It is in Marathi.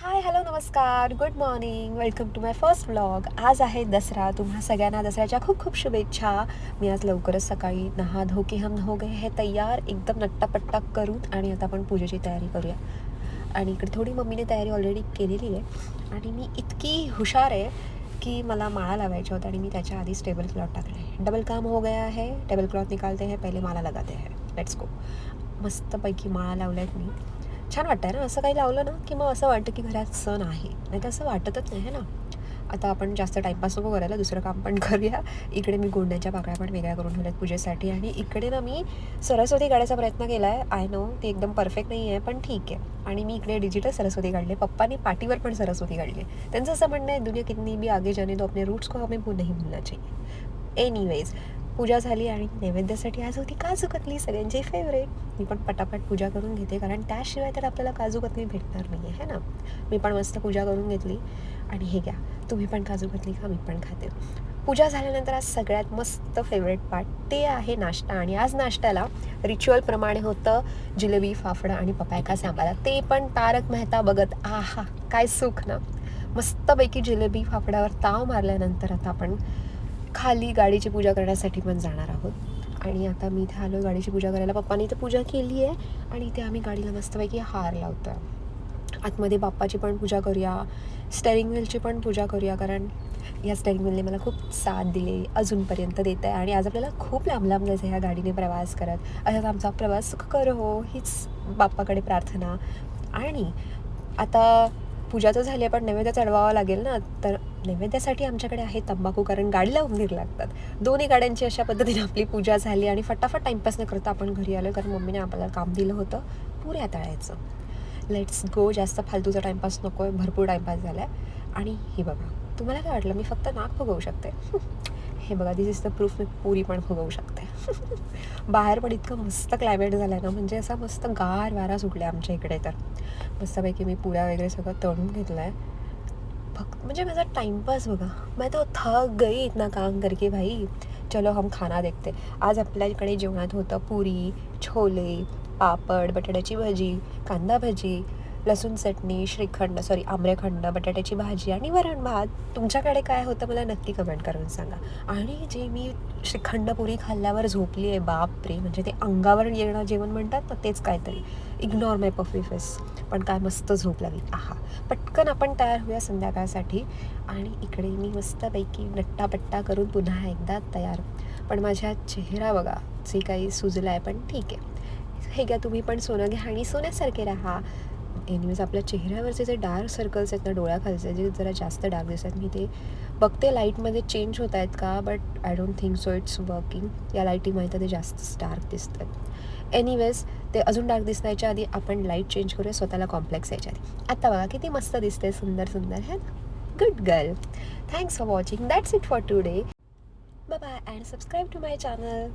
हाय, हॅलो, नमस्कार, good morning, welcome to my first vlog. आज आहे दसरा. तुम्हा सगळ्यांना दसऱ्याच्या खूप खूप शुभेच्छा. मी आज लवकरच सकाळी नहा धो के हम हो गए हे तयार, एकदम नट्टापट्टा करून, आणि आता आपण पूजेची तयारी करूया. आणि इकडे थोडी मम्मीने तयारी ऑलरेडी केलेली आहे आणि मी इतकी हुशार आहे की मला माळा लावायच्या होत्या आणि मी त्याच्या आधीच टेबल क्लॉथ टाकला आहे. डबल काम हो गया है, टेबल क्लॉथ निकालते हैं, पहिले माळा लगाते हैं. Let's go. मस्तपैकी माळा लावल्या आहेत मी. छान वाटतं आहे ना असं काही लावलं ना की मग असं वाटतं की घरात सण आहे, नाही तर असं वाटतच नाही आहे ना. आता आपण जास्त टाईमपास नको करायला, दुसरं काम पण करूया. इकडे मी गोंड्याच्या पाकळ्या पण वेगळ्या करून ठेवल्यात पूजेसाठी, आणि इकडे ना मी सरस्वती काढायचा प्रयत्न केला आहे. आय नो ती एकदम परफेक्ट नाही आहे, पण ठीक आहे. आणि मी इकडे डिजिटल सरस्वती काढले, पप्पानी पाटीवर पण सरस्वती काढली. त्यांचं असं म्हणणं आहे, दुनिया कितनी भी आगे जाने तो अपने रूट्स को हमें नहीं भूलना चाहिए. एनिवेज, पूजा झाली आणि नैवेद्यासाठी आज होती काजू कतली, सगळ्यांची फेवरेट. मी पण पटापट पूजा करून घेते, कारण त्याशिवाय तर आपल्याला काजू कतली भेटणार नाही आहे ना. मी पण मस्त पूजा करून घेतली. आणि हे घ्या, तुम्ही पण काजू कतली खा, मी पण खाते. पूजा झाल्यानंतर आज सगळ्यात मस्त फेवरेट पार्ट ते आहे नाश्ता. आणि आज नाश्त्याला रिच्युअलप्रमाणे होतं जिलेबी, फाफडा आणि पपायका सांबारा, ते पण तारक मेहता बघत. आहा, काय सुख ना. मस्तपैकी जिलेबी फाफड्यावर ताव मारल्यानंतर आता आपण खाली गाडीची पूजा करण्यासाठी पण जाणार आहोत. आणि आता मी इथे आलो गाडीची पूजा करायला. पप्पानी इथे पूजा केली आहे आणि इथे आम्ही गाडीला मस्तपैकी हार लावतो आहे. आतमध्ये बाप्पाची पण पूजा करूया, स्टेअरिंग व्हीलची पण पूजा करूया, कारण या स्टेअरिंग व्हीलने मला खूप साथ दिली, अजूनपर्यंत देत आहे. आणि आज आपल्याला खूप लांब लांब जायचं ह्या गाडीने प्रवास करत. अशाच आमचा प्रवास सुखकर हो, हीच बाप्पाकडे प्रार्थना. आणि आता पूजा तर झाली आहे, पण नैवेद्य चढवावा लागेल ना. तर नैवेद्यासाठी आमच्याकडे आहे तंबाखू, कारण गाडीला उंदीर लागतात. दोन्ही गाड्यांची अशा पद्धतीने आपली पूजा झाली आणि फटाफट टाईमपास न करता आपण घरी आलो, कारण मम्मीने आपल्याला काम दिलं होतं पुऱ्या तळायचं. Let's go. जास्त फालतूचा टाईमपास नको आहे, भरपूर टाईमपास झाला आहे. आणि हे बघा, तुम्हाला काय वाटलं मी फक्त नाक फुगवू शकते? हे बघा, दिस इज द प्रूफ, मी पुरी पण फुगवू शकते. बाहेर पण इतकं मस्त क्लायमेट झालं आहे ना, म्हणजे असा मस्त गार वारा सुटला आहे आमच्या इकडे. तर मस्तपैकी मी पुऱ्या वगैरे सगळं तळून घेतलं आहे. फक्त म्हणजे माझा टाइमपास बघा, मैं तो थक गई इतना काम करके भाई. चलो हम खाना देखते. आज आपल्याकडे जेवणात होतं पुरी, छोले, पापड, बटाट्याची भाजी, कांदा भजी, लसूण चटणी, आम्रखंड, बटाट्याची भाजी आणि वरण भात. तुमच्याकडे काय होतं मला नक्की कमेंट करून सांगा. आणि जे मी श्रीखंड पुरी खाल्ल्यावर झोपली आहे, बापरे, म्हणजे ते अंगावर येणं जेवण म्हणतात ना, तेच काहीतरी. इग्नोर माय पफी फेस. पण काय मस्त झोप लागली. आहा. पटकन आपण तयार होऊया संध्याकाळसाठी. आणि इकडे मी मस्तपैकी नट्टापट्टा करून पुन्हा एकदा तयार. पण माझ्या चेहरा बघा, जे काही सुजला आहे, पण ठीक आहे. हे घ्या, तुम्ही पण सोनं घ्या आणि सोन्यासारखे राहा. एनिवेज, आपल्या चेहऱ्यावरचे जे डार्क सर्कल्स आहेत ना, डोळ्याखालचे जे जरा जास्त डार्क दिसतात, मी ते बघते लाईटमध्ये चेंज होत आहेत का, but I don't think so it's working. या लाईटीमध्ये ते जास्तच डार्क दिसतात. एनिवेज, ते अजून डार्क दिसण्याच्या आधी आपण लाईट चेंज करूया, स्वतःला कॉम्प्लेक्स यायच्या आधी. आता बघा किती मस्त दिसते, सुंदर सुंदर है ना. Good girl. Thanks for watching. That's it for today. Bye bye and subscribe to my channel.